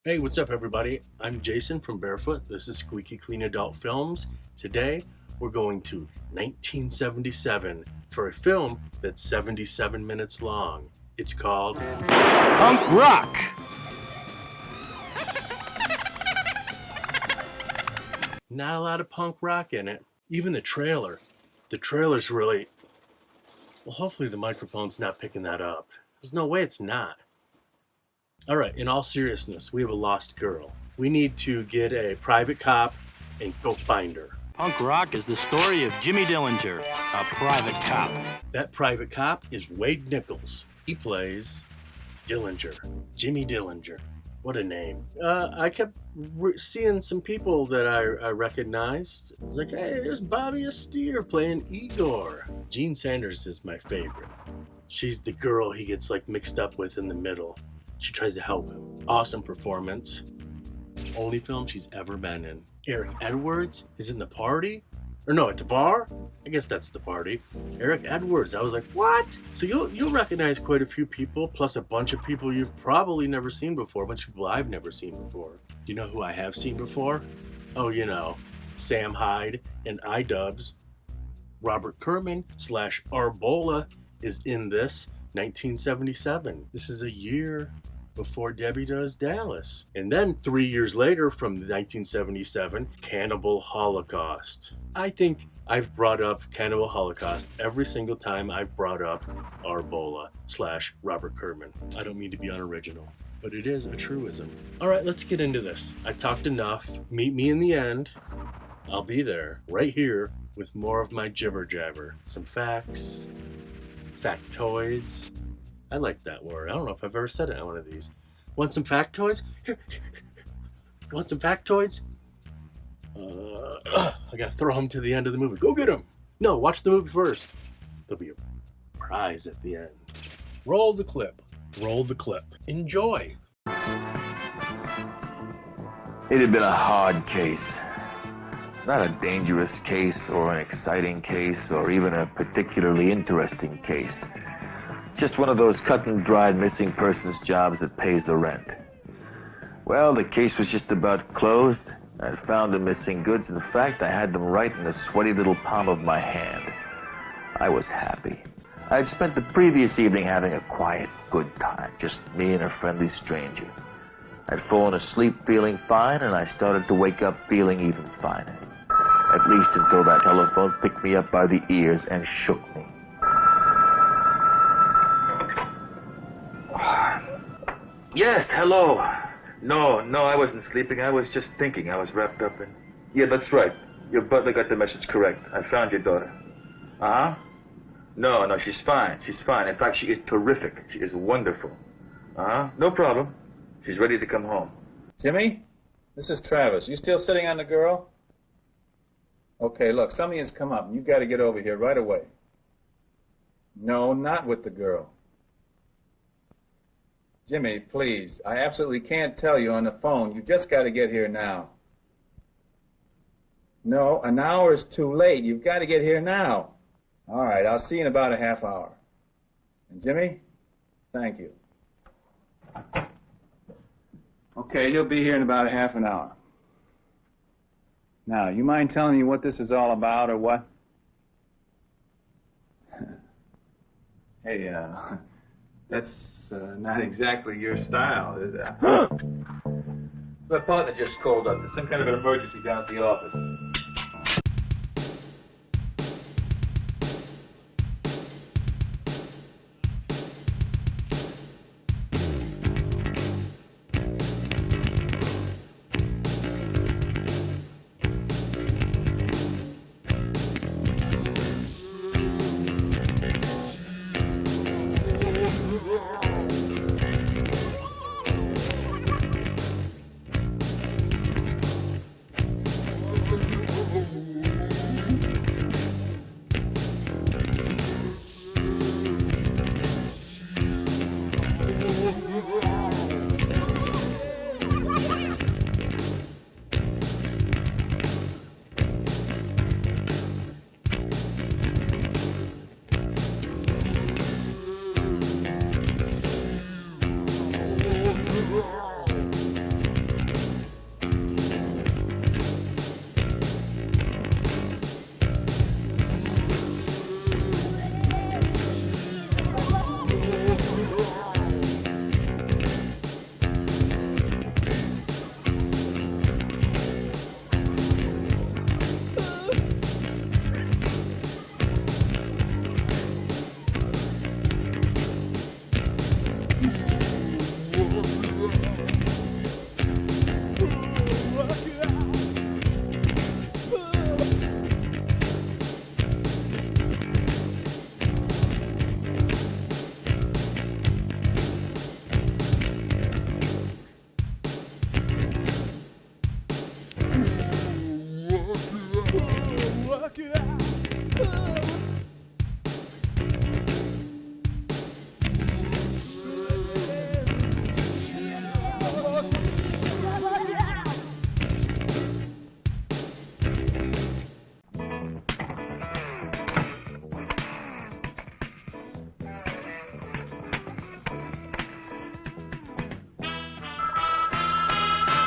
Hey, what's up, everybody? I'm Jason from Barefoot. This is Squeaky Clean Adult Films. Today, we're going to 1977 for a film that's 77 minutes long. It's called Punk Rock. Not a lot of punk rock in it. Even the trailer's really... Well, hopefully the microphone's not picking that up. There's no way it's not. All right, in all seriousness, we have a lost girl. We need to get a private cop and go find her. Punk Rock is the story of Jimmy Dillinger, a private cop. That private cop is Wade Nichols. He plays Dillinger, Jimmy Dillinger. What a name. I kept seeing some people that I recognized. I was like, hey, there's Bobby Astier playing Igor. Jean Sanders is my favorite. She's the girl he gets mixed up with in the middle. She tries to help him. Awesome performance. Only film she's ever been in. Eric Edwards is in the party? Or no, at the bar? I guess that's the party. Eric Edwards. I was like, what? So you'll recognize quite a few people, plus a bunch of people you've probably never seen before, a bunch of people I've never seen before. Do you know who I have seen before? Oh, Sam Hyde and iDubbbz. Robert Kerman / Arbola is in this 1977. This is a year before Debbie Does Dallas. And then 3 years later, from 1977, Cannibal Holocaust. I think I've brought up Cannibal Holocaust every single time I've brought up Arbola / Robert Kerman. I don't mean to be unoriginal, but it is a truism. All right, let's get into this. I talked enough. Meet me in the end. I'll be there, right here, with more of my jibber jabber. Some facts, factoids. I like that word. I don't know if I've ever said it on one of these. Want some factoids? Here. Want some factoids? I gotta throw them to the end of the movie. Go get them! No, watch the movie first. There'll be a prize at the end. Roll the clip. Roll the clip. Enjoy. It had been a hard case. Not a dangerous case or an exciting case or even a particularly interesting case. Just one of those cut and dried missing persons jobs that pays the rent. Well, the case was just about closed. I'd found the missing goods. In fact, I had them right in the sweaty little palm of my hand. I was happy. I'd spent the previous evening having a quiet, good time, just me and a friendly stranger. I'd fallen asleep feeling fine, and I started to wake up feeling even finer. At least until that telephone picked me up by the ears and shook me. Yes, hello. No, I wasn't sleeping. I was just thinking. I was wrapped up in... Yeah, that's right. Your butler got the message correct. I found your daughter. Uh-huh. No, she's fine. She's fine. In fact, she is terrific. She is wonderful. Uh-huh. No problem. She's ready to come home. Jimmy, this is Travis. You still sitting on the girl? Okay, look, something has come up, and you've got to get over here right away. No, not with the girl. Jimmy, please, I absolutely can't tell you on the phone. You just got to get here now. No, an hour is too late. You've got to get here now. All right, I'll see you in about a half hour. And Jimmy, thank you. Okay, he'll be here in about a half an hour. Now, you mind telling me what this is all about or what? Hey, that's not exactly your style, is it? My partner just called up. There's some kind of an emergency down at the office.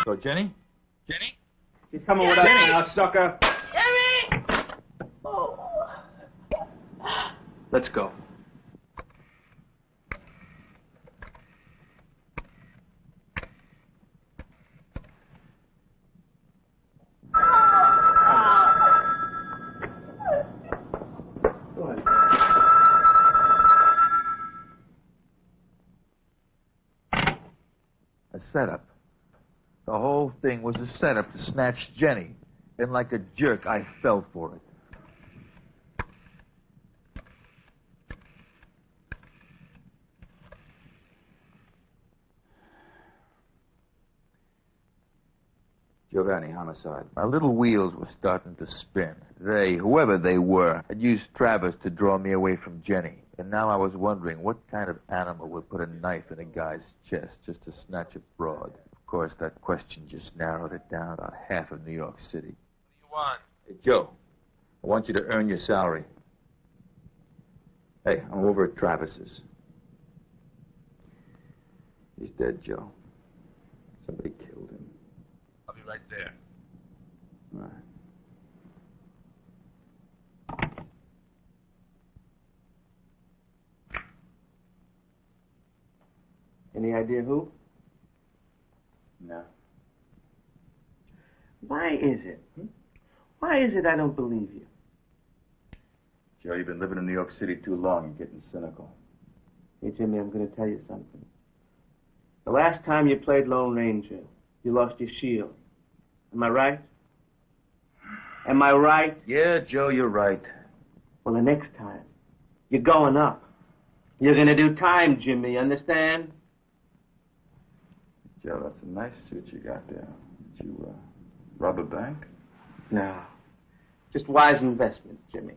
So, Jenny? Jenny? She's coming with us now, sucker. Jimmy! Oh. Let's go. A setup. The whole thing was a setup to snatch Jenny. And like a jerk, I fell for it. Giovanni, homicide. My little wheels were starting to spin. They, whoever they were, had used Travis to draw me away from Jenny. And now I was wondering what kind of animal would put a knife in a guy's chest just to snatch a broad. Of course, that question just narrowed it down about half of New York City. What do you want? Hey, Joe, I want you to earn your salary. Hey, I'm over at Travis's. He's dead, Joe. Somebody killed him. I'll be right there. All right. Any idea who? No. Why is it? Why is it I don't believe you? Joe, you've been living in New York City too long. You're getting cynical. Hey, Jimmy, I'm going to tell you something. The last time you played Lone Ranger, you lost your shield. Am I right? Am I right? Yeah, Joe, you're right. Well, the next time, you're going up. You're going to do time, Jimmy, you understand? Joe, that's a nice suit you got there. Did you, rob a bank? No. Just wise investments, Jimmy.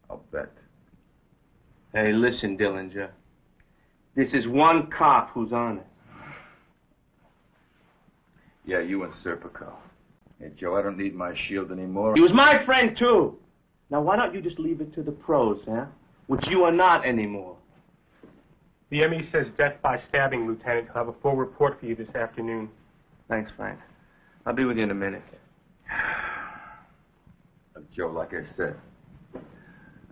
I'll bet. Hey, listen, Dillinger. This is one cop who's honest. Yeah, you and Serpico. Hey, Joe, I don't need my shield anymore. He was my friend, too. Now, why don't you just leave it to the pros, huh? Which you are not anymore. The ME says death by stabbing, Lieutenant. I'll have a full report for you this afternoon. Thanks, Frank. I'll be with you in a minute. Joe, like I said,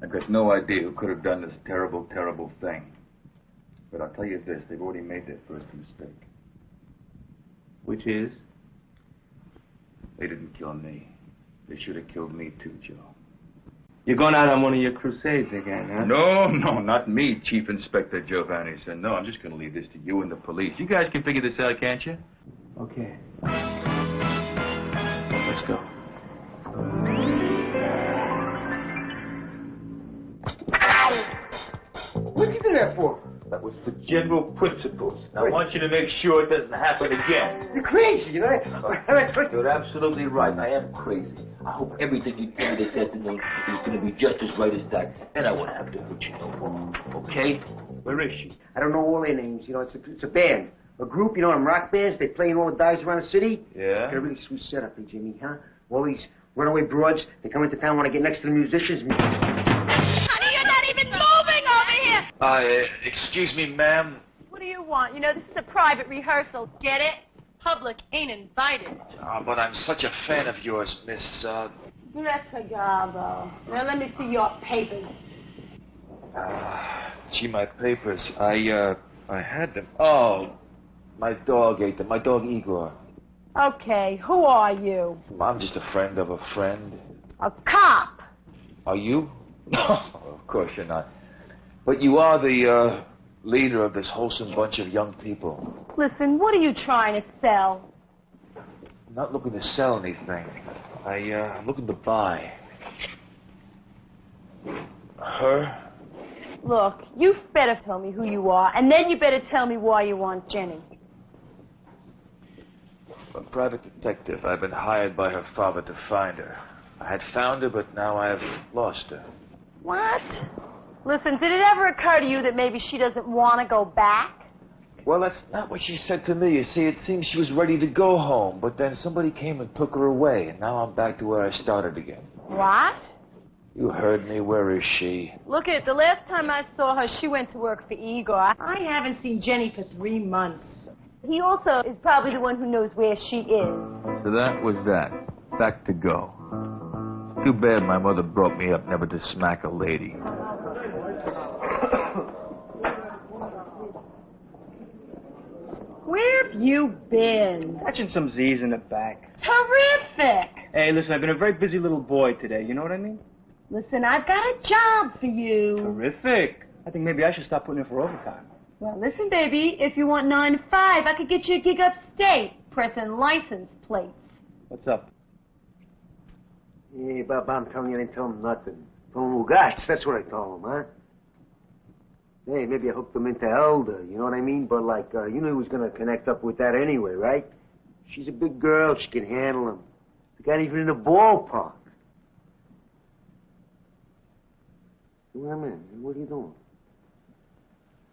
I've got no idea who could have done this terrible, terrible thing. But I'll tell you this, they've already made their first mistake. Which is? They didn't kill me. They should have killed me too, Joe. You're going out on one of your crusades again, huh? No, not me, Chief Inspector Giovanni said. No, I'm just going to leave this to you and the police. You guys can figure this out, can't you? Okay. Let's go. What did you do that for? That was for general principles. I want you to make sure it doesn't happen again. You're crazy, you know? You're absolutely right. I am crazy. I hope everything you tell me this afternoon is going to be just as right as that. And I won't have to hurt you no more. Okay? Where is she? I don't know all their names. You know, it's a band. A group, you know, them rock bands. They play in all the dives around the city. Yeah? Got a really sweet setup here, Jimmy, huh? All these runaway broads, they come into town, want to get next to the musicians. Honey, you're not even moving over here! Excuse me, ma'am. What do you want? You know, this is a private rehearsal. Get it? Public ain't invited. But I'm such a fan of yours, Miss, Excalibur. Now, let me see your papers. Gee, my papers. I had them. Oh, my dog ate them. My dog, Igor. Okay, who are you? I'm just a friend of a friend. A cop. Are you? No, of course you're not. But you are the, leader of this wholesome bunch of young people. Listen, what are you trying to sell? I'm not looking to sell anything. I'm looking to buy. Her? Look, you better tell me who you are, and then you better tell me why you want Jenny. I'm a private detective. I've been hired by her father to find her. I had found her, but now I have lost her. What? Listen, did it ever occur to you that maybe she doesn't want to go back? Well, that's not what she said to me. You see, it seems she was ready to go home, but then somebody came and took her away, and now I'm back to where I started again. What? You heard me. Where is she? Look, the last time I saw her, she went to work for Igor. I haven't seen Jenny for 3 months. He also is probably the one who knows where she is. So that was that. Back to go. It's too bad my mother brought me up never to smack a lady. Where have you been? Catching some Z's in the back. Terrific! Hey, listen, I've been a very busy little boy today. You know what I mean? Listen, I've got a job for you. Terrific. I think maybe I should stop putting in for overtime. Well, listen, baby, if you want 9 to 5, I could get you a gig upstate, pressing license plates. What's up? Hey, Bob, I'm telling you, I didn't tell him nothing. Told him Ugats, that's what I told him, huh? Hey, maybe I hooked him into Elder, you know what I mean? But, like, you knew he was going to connect up with that anyway, right? She's a big girl, she can handle him. The guy ain't even in the ballpark. Wait a minute, what are you doing?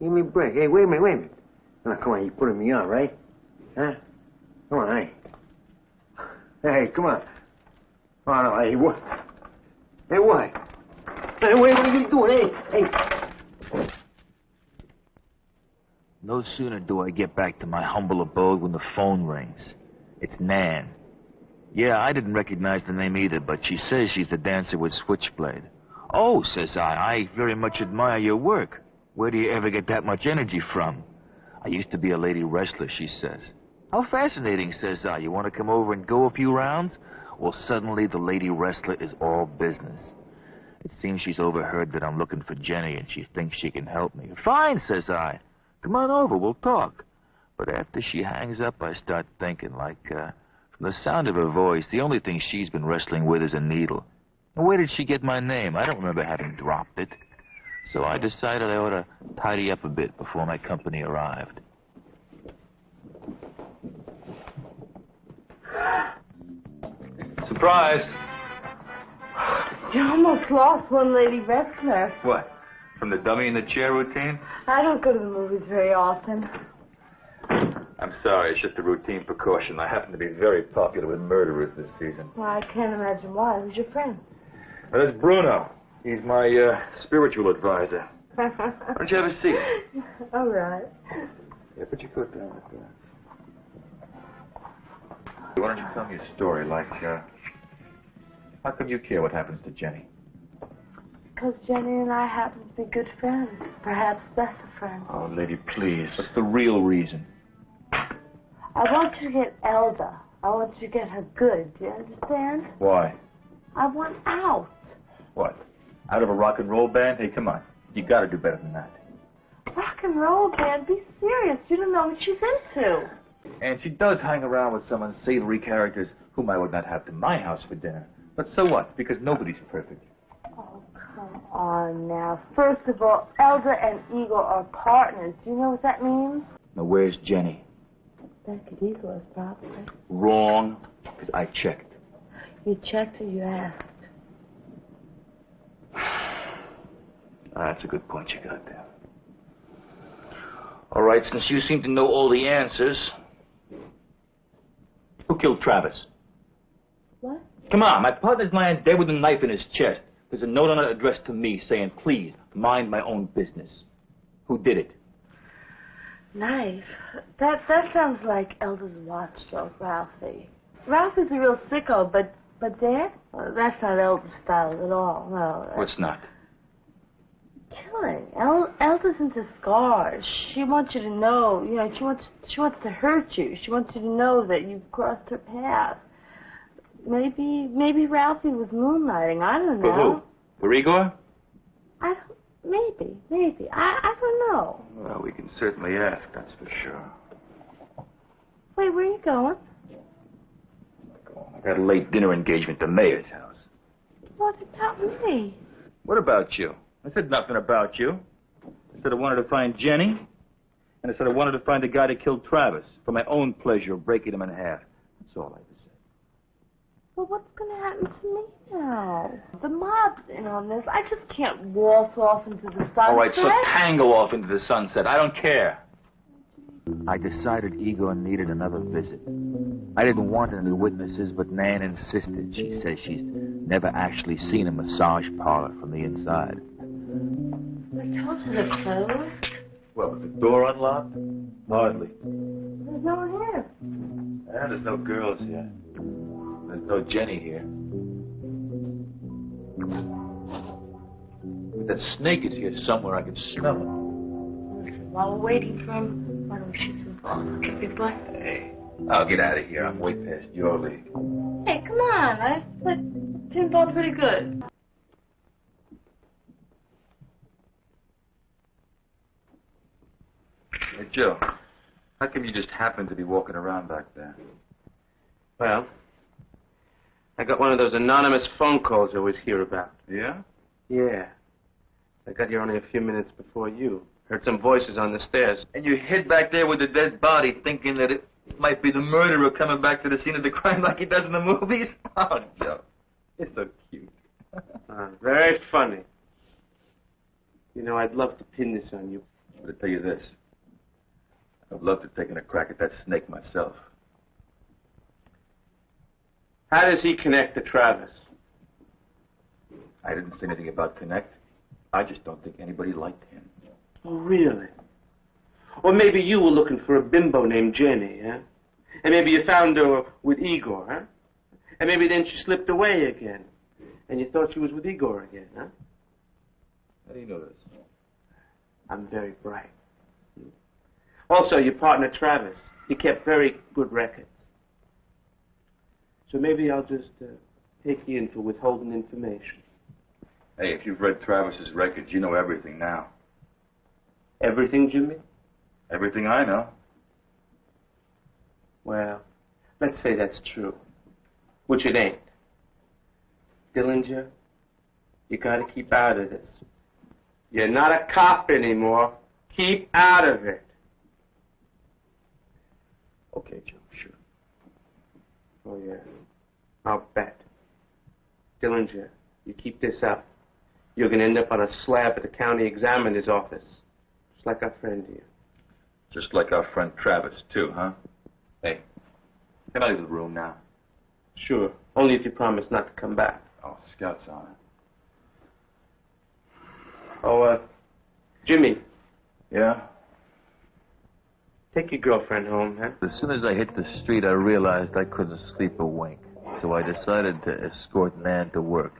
Give me a break. Hey, wait a minute. Now, come on, you're putting me on, right? Huh? Come on, hey. Hey, come on. Oh, no, hey, what? Hey, what? Hey, wait, what are you doing? Hey. No sooner do I get back to my humble abode when the phone rings. It's Nan. Yeah, I didn't recognize the name either, but she says she's the dancer with Switchblade. Oh, says I very much admire your work. Where do you ever get that much energy from? I used to be a lady wrestler, she says. How fascinating, says I. You want to come over and go a few rounds? Well, suddenly the lady wrestler is all business. It seems she's overheard that I'm looking for Jenny, and she thinks she can help me. Fine, says I. Come on over, we'll talk. But after she hangs up, I start thinking, from the sound of her voice, the only thing she's been wrestling with is a needle. And where did she get my name? I don't remember having dropped it. So I decided I ought to tidy up a bit before my company arrived. Surprise! You almost lost one lady wrestler. What? From the dummy in the chair routine? I don't go to the movies very often. I'm sorry, it's just a routine precaution. I happen to be very popular with murderers this season. Well, I can't imagine why. Who's your friend? Well, that's Bruno. He's my spiritual advisor. Why don't you have a seat? All right. Yeah, put your foot down like that. Why don't you tell me a story how come you care what happens to Jenny? Because Jenny and I happen to be good friends. Perhaps best of friends. Oh, lady, please. What's the real reason? I want you to get Elda. I want you to get her good. Do you understand? Why? I want out. What? Out of a rock and roll band? Hey, come on. You gotta do better than that. Rock and roll band? Be serious. You don't know what she's into. And she does hang around with some unsavory characters whom I would not have to my house for dinner. But so what? Because nobody's perfect. Oh, come on now. First of all, Elda and Igor are partners. Do you know what that means? Now, where's Jenny? Back at Igor's, probably. Wrong, because I checked. You checked or you asked? That's a good point you got there. All right, since you seem to know all the answers, who killed Travis? What? Come on, my partner's lying dead with a knife in his chest. There's a note on it addressed to me saying, please, mind my own business. Who did it? Knife? That sounds like Elda's watchdog, Ralphie. Ralphie's a real sicko, but Dad? Well, that's not Elda's style at all. No. What's not? Killing. Elda's into scars. She wants you to know, she wants to hurt you. She wants you to know that you've crossed her path. Maybe Ralphie was moonlighting. I don't know. For who? For Igor? Maybe. I don't know. Well, we can certainly ask, that's for sure. Wait, where are you going? I got a late dinner engagement at the mayor's house. What about me? What about you? I said nothing about you. I said I wanted to find Jenny, and I said I wanted to find the guy that killed Travis for my own pleasure of breaking him in half. That's all I said. Well, what's going to happen to me now? The mob's in on this. I just can't waltz off into the sunset. All right, so tango off into the sunset. I don't care. I decided Igor needed another visit. I didn't want any witnesses, but Nan insisted. She says she's never actually seen a massage parlor from the inside. I told you they're closed. Well, was the door unlocked? Hardly. Well, There's no one here. Yeah, there's no girls here. There's no Jenny here. But that snake is here somewhere. I can smell it. While we're waiting for him, why don't we shoot some balls? Okay, big boy? Hey, I'll get out of here. I'm way past your league. Hey, come on. I played pinball pretty good. Hey, Joe, how come you just happened to be walking around back there? Well, I got one of those anonymous phone calls I always hear about. Yeah? Yeah. I got here only a few minutes before you. Heard some voices on the stairs. And you hid back there with the dead body thinking that it might be the murderer coming back to the scene of the crime like he does in the movies? Oh, Joe, you're so cute. Very funny. You know, I'd love to pin this on you. I'm going to tell you this. I'd love to take a crack at that snake myself. How does he connect to Travis? I didn't say anything about connect. I just don't think anybody liked him. Oh, really? Or maybe you were looking for a bimbo named Jenny, huh? And maybe you found her with Igor, huh? And maybe then she slipped away again. And you thought she was with Igor again, huh? How do you know this? I'm very bright. Also, your partner Travis, he kept very good records. So maybe I'll just take you in for withholding information. Hey, if you've read Travis's records, you know everything now. Everything, Jimmy? Everything I know. Well, let's say that's true. Which it ain't. Dillinger, you gotta keep out of this. You're not a cop anymore. Keep out of it. Okay, Joe, sure. Oh, yeah. I'll bet. Dillinger, you keep this up, you're gonna end up on a slab at the county examiner's office. Just like our friend here. Just like our friend Travis, too, huh? Hey, can I leave the room now? Sure. Only if you promise not to come back. Oh, Scout's on it. Oh, Jimmy. Yeah? Take your girlfriend home, huh? As soon as I hit the street, I realized I couldn't sleep a wink. So I decided to escort Nan to work.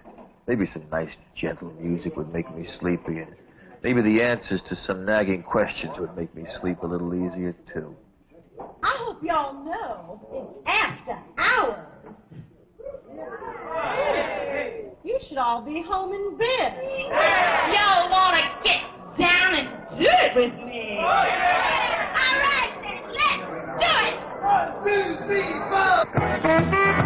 Maybe some nice, gentle music would make me sleepy, and maybe the answers to some nagging questions would make me sleep a little easier, too. I hope y'all know it's after hours. You should all be home in bed. Y'all want to get down and do it with me. All right, then, let's do it. 1, 2, 3, 4.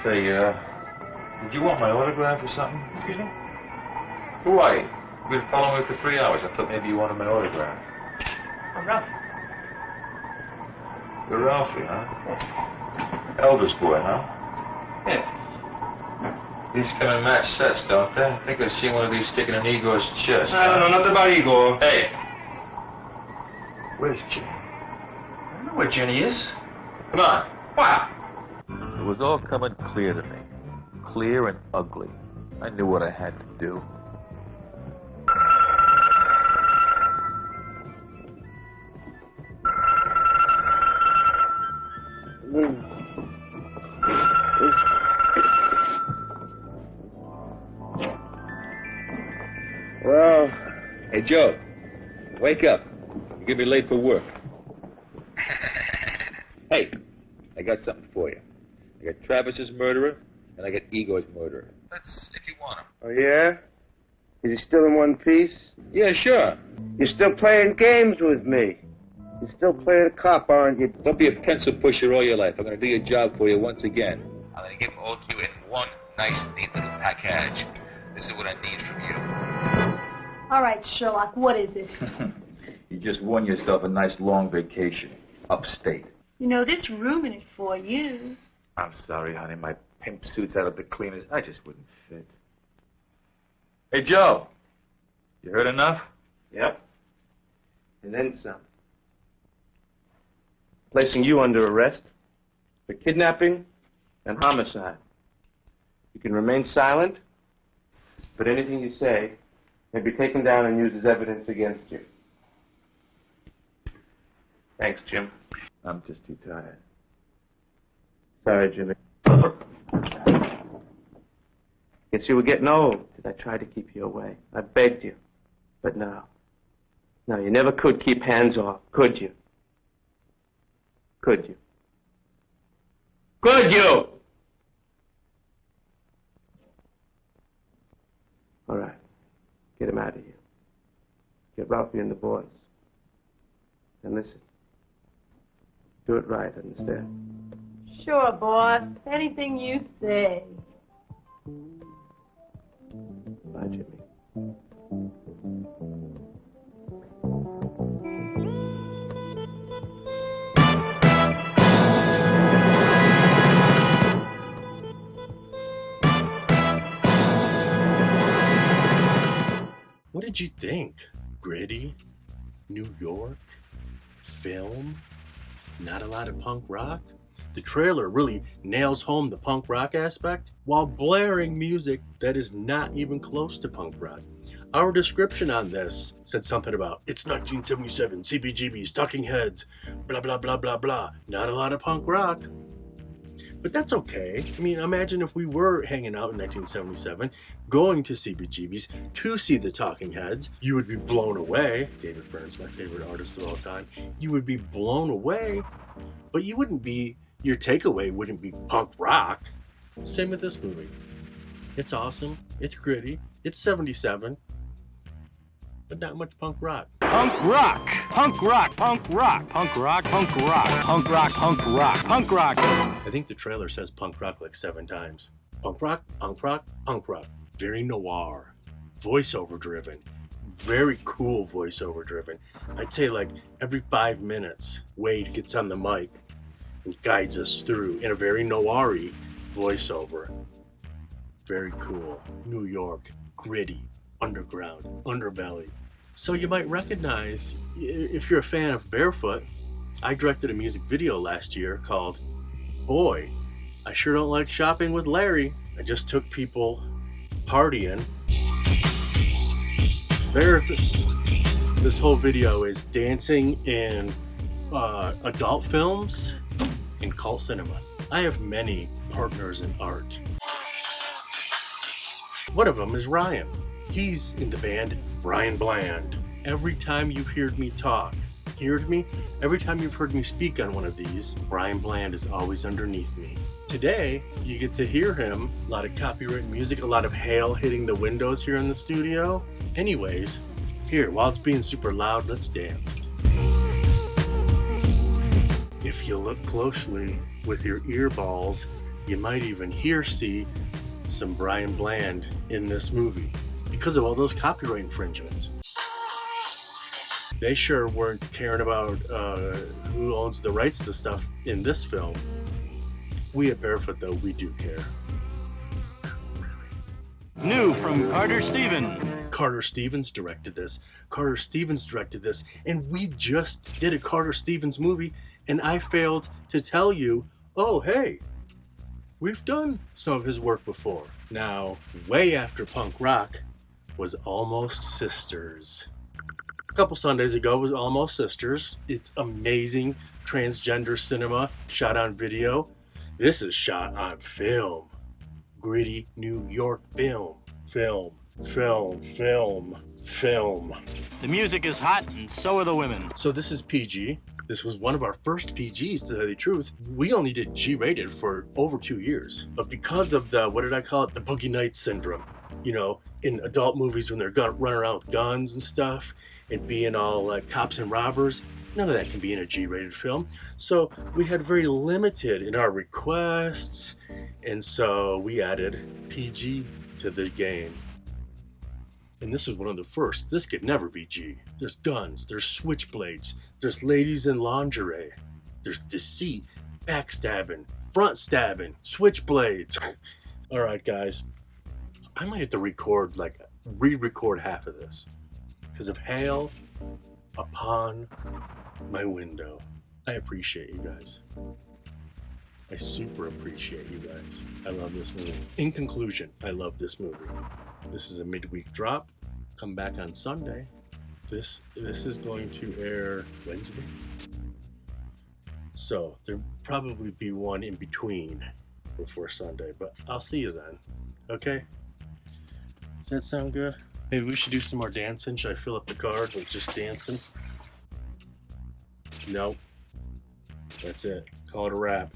Say, did you want my autograph or something? Excuse me? Who are you? You've been following me for 3 hours. I thought maybe you wanted my autograph. I'm Ralph. You're Ralphie, huh? Elvis boy, huh? Yeah. These come in match sets, don't they? I think I've seen one of these sticking in Igor's chest. I don't know nothing about Igor. Hey! Where's Jenny? I don't know where Jenny is. Come on. Wow! It was all coming clear to me. Clear and ugly. I knew what I had to do. Well, Hey, Joe. Wake up. You're gonna be late for work. Hey, I got something for you. I got Travis's murderer, and I got Igor's murderer. That's if you want him. oh yeah? Is he still in one piece? Yeah, sure. You're still playing games with me. You're still playing a cop, aren't you? Don't be a pencil pusher all your life. I'm going to do your job for you once again. I'm going to give them all to you in one nice, neat little package. This is what I need from you. All right, Sherlock, what is it? You just won yourself a nice long vacation. Upstate. You know, there's room in it for you. I'm sorry, honey. My pimp suit's out of the cleaners. I just wouldn't fit. Hey, Joe. You heard enough? Yep. And then some. Placing you under arrest for kidnapping and homicide. You can remain silent, but anything you say may be taken down and used as evidence against you. Thanks, Jim. I'm just too tired. Sorry, Jimmy. Guess you were getting old. Did I try to keep you away? I begged you. But no. No, you never could keep hands off, could you? Could you? Could you? All right. Get him out of here. Get Ralphie and the boys. And listen. Do it right, understand? Sure, boss. Anything you say. Bye, Jimmy. What did you think? Gritty? New York? Film? Not a lot of punk rock? The trailer really nails home the punk rock aspect while blaring music that is not even close to punk rock. Our description on this said something about, it's 1977, CBGB's Talking Heads, blah, blah, blah, blah, blah. Not a lot of punk rock. But that's okay. I mean, imagine if we were hanging out in 1977, going to CBGB's to see the Talking Heads. You would be blown away. David Byrne's my favorite artist of all time. You would be blown away, but you wouldn't be, your takeaway wouldn't be punk rock. Same with this movie. It's awesome. It's gritty. It's 77. But not much punk rock. Punk rock, punk rock, punk rock, punk rock, punk rock, punk rock, punk rock, punk rock. I think the trailer says punk rock like 7 times. Punk rock, punk rock, punk rock. Very noir. Voiceover driven. Very cool voiceover driven. I'd say like every 5 minutes, Wade gets on the mic and guides us through in a very noir-y voiceover. Very cool. New York. Gritty. Underground. Underbelly. So you might recognize, if you're a fan of Barefoot, I directed a music video last year called Boy, I Sure Don't Like Shopping with Larry. I just took people partying. This whole video is dancing in adult films and cult cinema. I have many partners in art. One of them is Ryan. He's in the band Ryan Bland. Every time you've heard me talk, every time you've heard me speak on one of these, Ryan Bland is always underneath me. Today, you get to hear him, a lot of copyright music, a lot of hail hitting the windows here in the studio. Anyways, here, while it's being super loud, let's dance. If you look closely with your earballs, you might even see some Brian Bland in this movie because of all those copyright infringements. They sure weren't caring about who owns the rights to stuff in this film. We at Barefoot, though, we do care. New from Carter Stevens. Carter Stevens directed this. And we just did a Carter Stevens movie, and I failed to tell you, oh, hey, we've done some of his work before. Now, way after punk rock was Almost Sisters. A couple Sundays ago was Almost Sisters. It's amazing transgender cinema shot on video. This is shot on film. Gritty New York film. The music is hot and so are the women. So this is PG. This was one of our first PGs, to tell you the truth. We only did G-rated for over 2 years. But because of the, what did I call it? The Boogie Nights syndrome. You know, in adult movies when they're running around with guns and stuff and being all like cops and robbers, none of that can be in a G-rated film. So we had very limited in our requests, and so we added PG to the game. And this is one of the first. This could never be G. There's guns, there's switchblades, there's ladies in lingerie, there's deceit, backstabbing, front stabbing, switchblades. All right, guys. I might have to re-record half of this. because of hail upon my window. I appreciate you guys. I super appreciate you guys. I love this movie. In conclusion, I love this movie. This is a midweek drop. Come back on Sunday. This is going to air Wednesday. So there'll probably be one in between before Sunday, but I'll see you then. Okay? Does that sound good? Maybe we should do some more dancing. Should I fill up the card with just dancing? Nope. That's it. Call it a wrap.